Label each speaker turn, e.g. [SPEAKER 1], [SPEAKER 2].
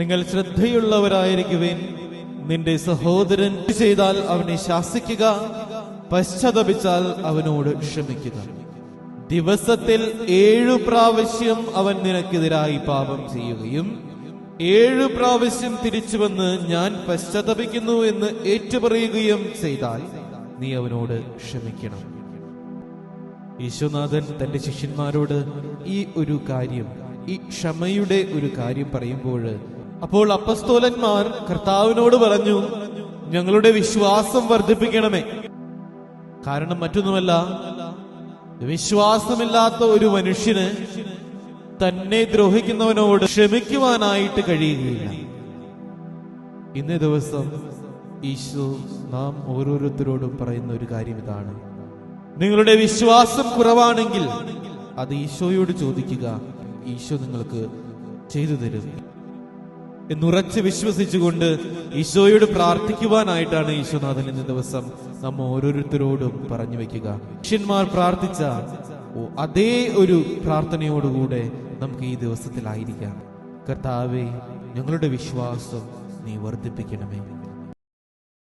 [SPEAKER 1] നിങ്ങൾ ശ്രദ്ധയുള്ളവരായിരിക്കുവിൻ. നിന്റെ സഹോദരൻ ചെയ്താൽ അവനെ ശാസിക്കുക, പശ്ചാത്തപിച്ചാൽ അവനോട് ക്ഷമിക്കുക. ദിവസത്തിൽ 7 പ്രാവശ്യം അവൻ നിനക്കെതിരായി പാപം ചെയ്യുകയും 7 പ്രാവശ്യം തിരിച്ചു വന്ന് ഞാൻ പശ്ചാത്തപിക്കുന്നു എന്ന് ഏറ്റുപറയുകയും ചെയ്താൽ നീ അവനോട് ക്ഷമിക്കണം. ഈശോനാഥൻ തന്റെ ശിഷ്യന്മാരോട് ഈ ഒരു കാര്യം, ഈ ക്ഷമയുടെ ഒരു കാര്യം പറയുമ്പോൾ, അപ്പോൾ അപ്പസ്തോലന്മാർ കർത്താവിനോട് പറഞ്ഞു, ഞങ്ങളുടെ വിശ്വാസം വർദ്ധിപ്പിക്കണമേ. കാരണം മറ്റൊന്നുമല്ല, വിശ്വാസമില്ലാത്ത ഒരു മനുഷ്യന് തന്നെ ദ്രോഹിക്കുന്നവനോട് ക്ഷമിക്കുവാനായിട്ട് കഴിയുകയില്ല. ഇന്നേ ദിവസം ഈശോ നാം ഓരോരുത്തരോടും പറയുന്ന ഒരു കാര്യം ഇതാണ്: നിങ്ങളുടെ വിശ്വാസം കുറവാണെങ്കിൽ അത് ഈശോയോട് ചോദിക്കുക, ഈശോ നിങ്ങൾക്ക് ചെയ്തു തരും എന്നുറച്ച് വിശ്വസിച്ചുകൊണ്ട് ഈശോയോട് പ്രാർത്ഥിക്കുവാനായിട്ടാണ് ഈശോനാഥൻ ഇന്ന ദിവസം നമ്മ ഓരോരുത്തരോടും പറഞ്ഞു വെക്കുക. ശിഷ്യന്മാർ പ്രാർത്ഥിച്ച അതേ ഒരു പ്രാർത്ഥനയോടുകൂടെ നമുക്ക് ഈ ദിവസത്തിലായിരിക്കാം. കർത്താവേ, ഞങ്ങളുടെ വിശ്വാസം നീ വർദ്ധിപ്പിക്കണമേ.